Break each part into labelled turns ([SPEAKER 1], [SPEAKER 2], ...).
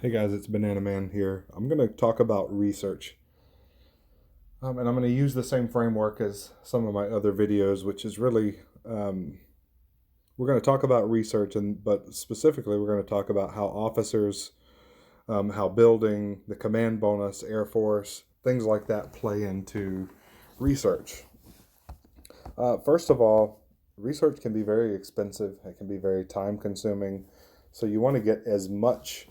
[SPEAKER 1] Hey guys, it's Banana Man here. I'm going to talk about research. And I'm going to use the same framework as some of my other videos, which is really, we're going to talk about research, but specifically, we're going to talk about how officers, how building, the command bonus, Air Force, things like that play into research. First of all, research can be very expensive. It can be very time consuming. So you want to get as much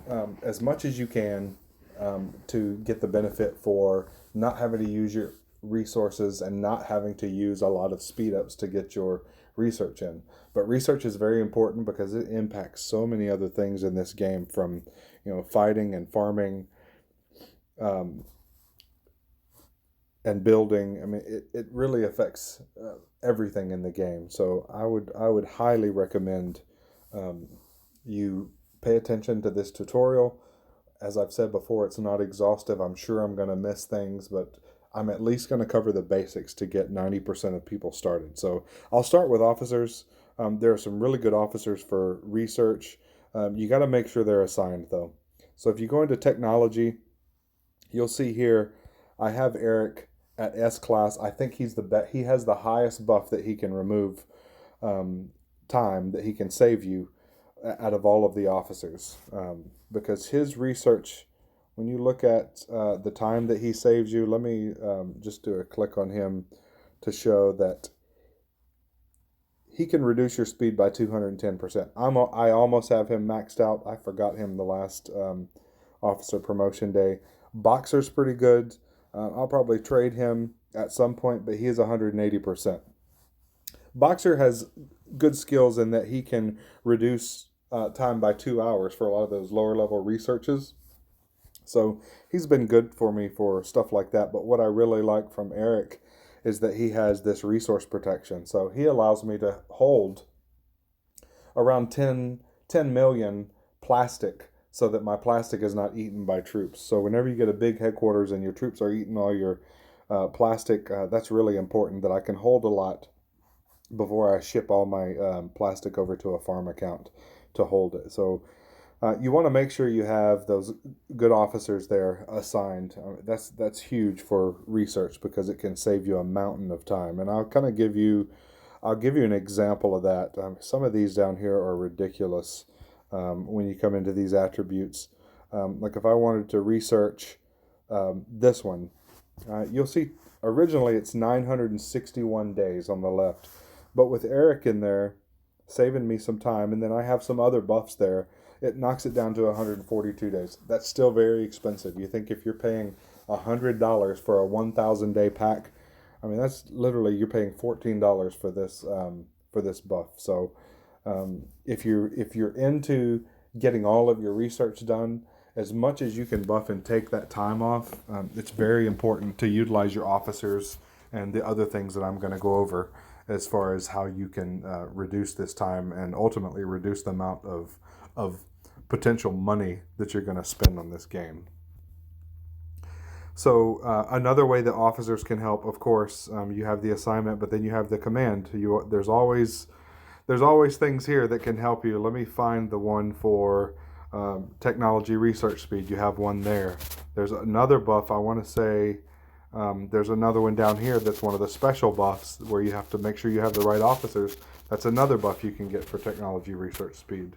[SPEAKER 1] as you can to get the benefit for not having to use your resources and not having to use a lot of speed ups to get your research in. But research is very important because it impacts so many other things in this game, from fighting and farming, um, and building. I mean, it really affects everything in the game. So I would highly recommend um, you pay attention to this tutorial. As I've said before, it's not exhaustive. I'm sure I'm going to miss things, but I'm at least going to cover the basics to get 90% of people started. So I'll start with officers. There are some really good officers for research. You got to make sure they're assigned, though. So if you go into technology, you'll see here I have Eric at S class. I think he has the highest buff that he can remove, um, time that he can save you out of all of the officers, because his research, when you look at the time that he saves you, let me just do a click on him to show that he can reduce your speed by 210%. I almost have him maxed out. I forgot him the last officer promotion day. Boxer's pretty good. I'll probably trade him at some point, but he is 180%. Boxer has good skills in that he can reduce time by 2 hours for a lot of those lower level researches. So he's been good for me for stuff like that. But what I really like from Eric is that he has this resource protection. So he allows me to hold around 10 million plastic so that my plastic is not eaten by troops. So whenever you get a big headquarters and your troops are eating all your plastic, that's really important that I can hold a lot before I ship all my plastic over to a farm account to hold it. So you want to make sure you have those good officers there assigned. That's huge for research because it can save you a mountain of time. And I'll give you an example of that. Some of these down here are ridiculous when you come into these attributes. Like if I wanted to research this one, you'll see originally it's 961 days on the left, but with Eric in there saving me some time, and then I have some other buffs there, it knocks it down to 142 days. That's still very expensive. You think if you're paying $100 for a 1,000 day pack, I mean that's literally you're paying $14 for this buff. So if you're into getting all of your research done, as much as you can buff and take that time off, it's very important to utilize your officers and the other things that I'm going to go over as far as how you can reduce this time and ultimately reduce the amount of potential money that you're going to spend on this game. So another way that officers can help, of course, you have the assignment, but then you have the command. There's always things here that can help you. Let me find the one for technology research speed. You have one there. There's another buff. I want to say there's another one down here that's one of the special buffs where you have to make sure you have the right officers. That's another buff you can get for technology research speed.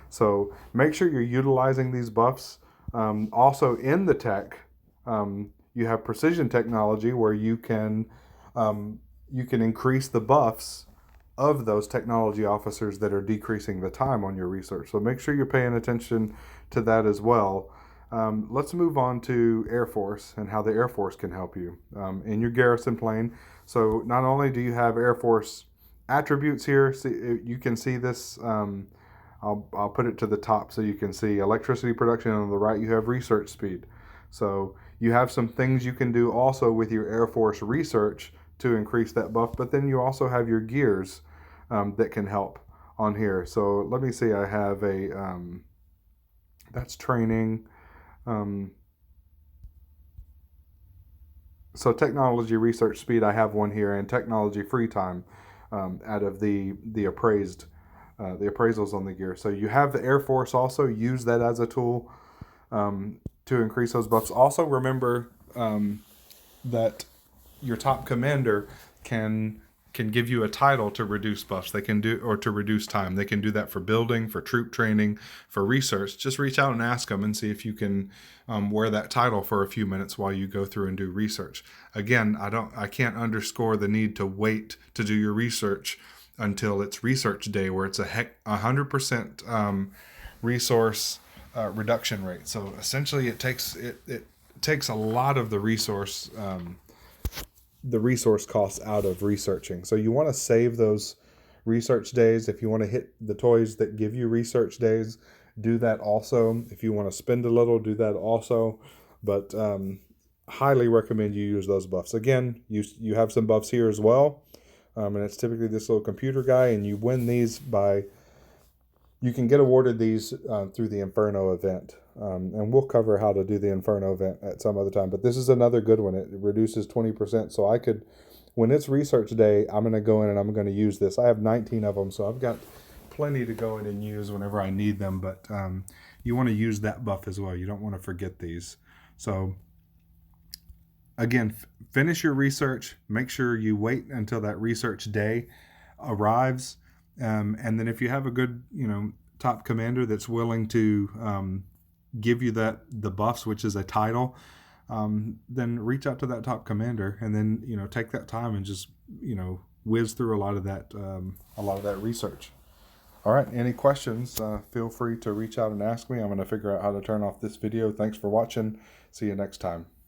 [SPEAKER 1] So make sure you're utilizing these buffs. Also in the tech, you have precision technology where you can increase the buffs of those technology officers that are decreasing the time on your research. So make sure you're paying attention to that as well. Let's move on to Air Force and how the Air Force can help you in your garrison plane. So not only do you have Air Force attributes here, you can see this. I'll put it to the top so you can see electricity production. On the right, you have research speed. So you have some things you can do also with your Air Force research to increase that buff, but then you also have your gears that can help on here. So let me see, I have that's training. Um, so technology research speed, I have one here, and technology free time out of the appraised, the appraisals on the gear. So you have the Air Force also, use that as a tool. to increase those buffs. Also, remember that your top commander can give you a title to reduce buffs. They can do, or to reduce time. They can do that for building, for troop training, for research. Just reach out and ask them and see if you can wear that title for a few minutes while you go through and do research. Again, I can't underscore the need to wait to do your research until it's research day, where it's 100% resource reduction rate. So essentially, it takes a lot of the resource costs out of researching. So you want to save those research days. If you want to hit the toys that give you research days, do that also. If you want to spend a little, do that also. But highly recommend you use those buffs. Again, you have some buffs here as well. And it's typically this little computer guy, and you win these by, you can get awarded these through the Inferno event. And we'll cover how to do the Inferno event at some other time. But this is another good one. It reduces 20%. So I could, when it's research day, I'm going to go in and I'm going to use this. I have 19 of them, so I've got plenty to go in and use whenever I need them. But you want to use that buff as well. You don't want to forget these. So again, finish your research. Make sure you wait until that research day arrives. And then if you have a good, top commander that's willing to give you the buffs, which is a title, then reach out to that top commander, and then take that time and just whiz through a lot of that research. All right, any questions, feel free to reach out and ask me. I'm going to figure out how to turn off this video. Thanks for watching. See you next time.